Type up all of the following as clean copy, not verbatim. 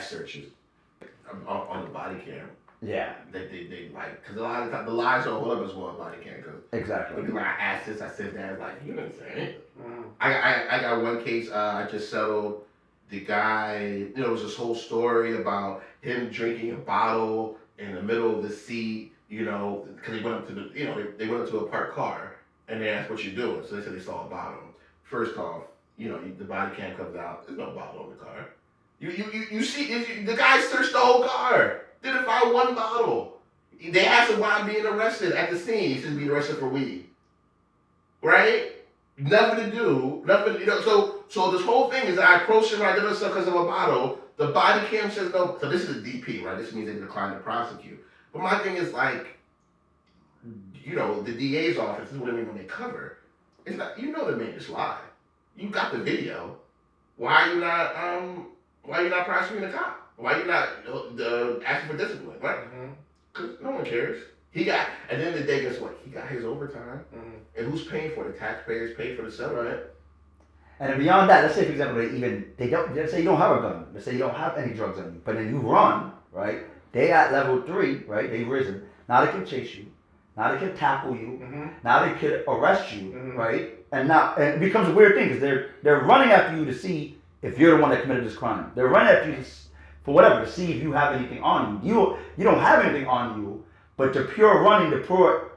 mass searches on the body cam. Yeah. They like, because a lot of times the lies don't hold up as well on body cam. Exactly. When I asked this, I said that, like, you didn't say it. I got one case I just settled. The guy, it was this whole story about him drinking a bottle in the middle of the seat, because he went up to they went up to a parked car and they asked what you're doing. So they said they saw a bottle. First off, the body cam comes out. There's no bottle in the car. You see, the guy searched the whole car. Didn't find one bottle. They asked him why I'm being arrested at the scene. He said being arrested for weed. Right? Nothing to do. Nothing. So this whole thing is that I approached him. I did stuff because of a bottle. The body cam says no. So this is a DP, right? This means they declined to prosecute. But my thing is like, the DA's office is what I mean when they cover. It's not. They made this lie. You got the video. Why are you not prosecuting the cop? Why are you not asking for discipline? Right? Because no one cares. At the end of the day, guess what? He got his overtime. And who's paying for it? The taxpayers pay for the settlement. And beyond that, let's say, for example, let's say you don't have a gun. Let's say you don't have any drugs on you. But then you run, right? They at level 3, right? They've risen. Now they can chase you. Now they can tackle you. Now they can arrest you, right? And it becomes a weird thing because they're running after you to see if you're the one that committed this crime. They're running after you for whatever, to see if you have anything on you. You don't have anything on you, but the pure running, the pure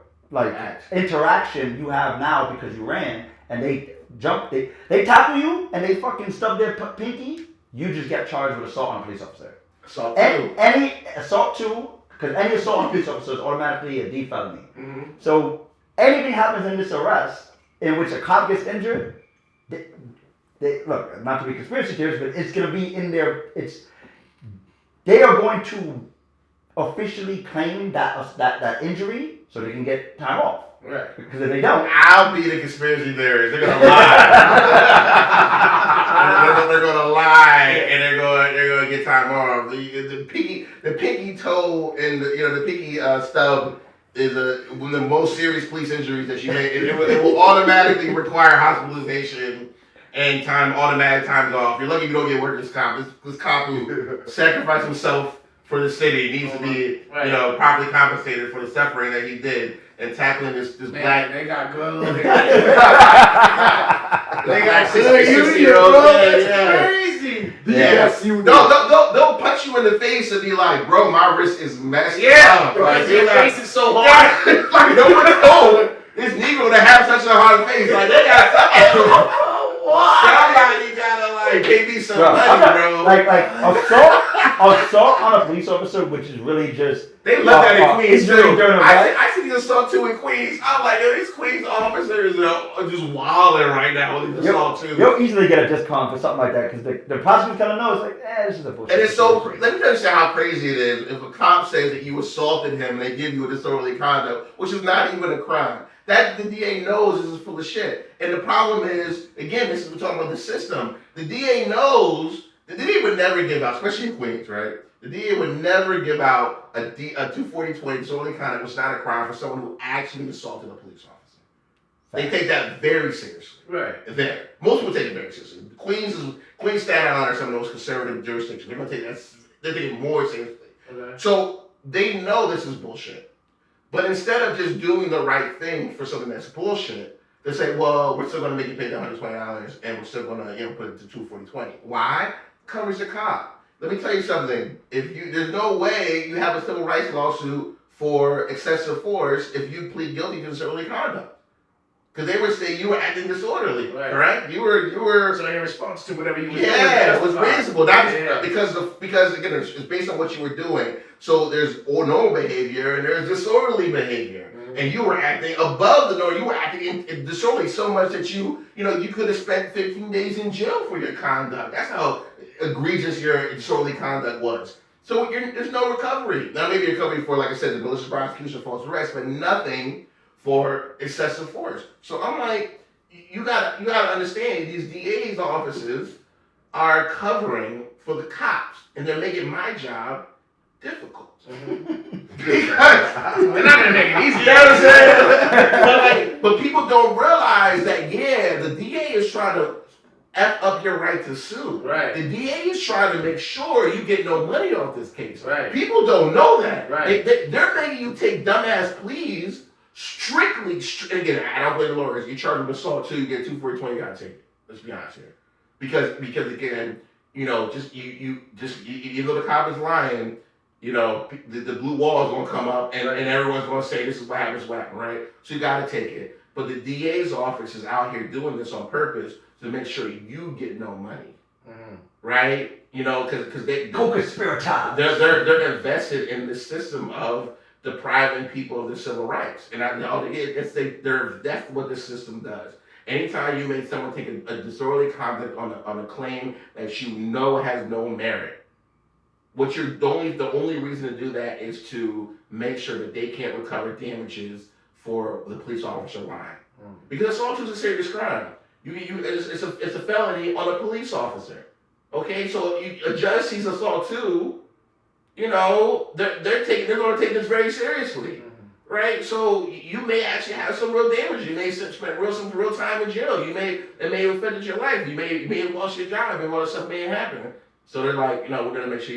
interaction you have now because you ran and they tackle you and they fucking stub their pinky, you just get charged with assault on a police officer. Assault 2. Any assault 2, because any assault on a police officer is automatically a D felony. So anything happens in this arrest in which a cop gets injured, they look, not to be conspiracy theorists, but it's going to be in their, they are going to officially claim that injury so they can get time off. Right. Because if they don't, I'll be the conspiracy theorist. They're gonna lie. they're gonna lie, and they're gonna get time off. The pinky toe and the pinky stub is one of the most serious police injuries that you may. It will automatically require hospitalization and automatic times off. You're lucky you don't get workers' comp. This cop who sacrificed himself for the city needs to be properly compensated for the suffering that he did. And tackling this black. They got gloves. They got 60-year-old. That's crazy. Yes. They'll punch you in the face and be like, bro, my wrist is messed up. Because your face is so hard. Like, no one told this Negro to have such a hard face. Like, they got something. Somebody gotta pay me some money, bro. Like assault on a police officer, which is really just they love that in Queens too. I see the assault 2 in Queens. I'm like, these Queens officers are just wilding right now with the assault 2. You'll easily get a discount for something like that because the prosecutor kind of knows, this is a bullshit. And it's so. Let me tell you how crazy it is. If a cop says that you assaulted him, and they give you a disorderly conduct, which is not even a crime. That the DA knows this is full of shit. And the problem is, again, we're talking about the system. The DA knows, the DA would never give out, especially in Queens, right? The DA would never give out a 240-20 disorderly conduct, which is not a crime, for someone who actually assaulted a police officer. They take that very seriously. Right. There. Most people take it very seriously. Queens, Staten Island are some of the most conservative jurisdictions. They're going to take that, they take it more seriously. Okay. So they know this is bullshit. But instead of just doing the right thing for something that's bullshit, they say, well, we're still going to make you pay the $120 and we're still going to put it to 240-20. Why? Covers the cop. Let me tell you something. There's no way you have a civil rights lawsuit for excessive force if you plead guilty to disorderly conduct. Because they would say you were acting disorderly, correct? You were. So in response to whatever you were doing. Yeah, it was reasonable. Because again, it's based on what you were doing. So there's normal behavior and there's disorderly behavior. Mm-hmm. And you were acting above the norm. You were acting disorderly so much that you could have spent 15 days in jail for your conduct. That's how egregious your disorderly conduct was. So there's no recovery. Now maybe recovery for, like I said, the malicious prosecution, false arrest, but nothing for excessive force. So I'm like, you gotta understand these DA's offices are covering for the cops, and they're making my job difficult. Mm-hmm. Because they're not gonna make it easy. You know what I'm saying? But people don't realize that the DA is trying to F up your right to sue. Right. The DA is trying to make sure you get no money off this case. Right. People don't know that. Right. They're making you take dumbass pleas strictly. Again, I don't blame the lawyers. You charge them assault too, you get 2 for 20, you gotta take it. Let's be honest here. Because again, you know, you know the cop is lying. You know, the blue wall is gonna come up and everyone's gonna say this is what happens, right? So you gotta take it. But the DA's office is out here doing this on purpose to make sure you get no money, right? You know, because they co-conspirators. They're invested in the system of depriving people of their civil rights, and that's what the system does. Anytime you make someone take a disorderly conduct on a claim that you know has no merit, the only reason to do that is to make sure that they can't recover damages for the police officer lying, because assault is a serious crime. It's a felony on a police officer. Okay, so a judge sees assault too. You know, they're going to take this very seriously, right? So you may actually have some real damage. You may spend some real time in jail. It may have affected your life. You may have lost your job, and all this stuff may happen. So they're like, you know, we're going to make sure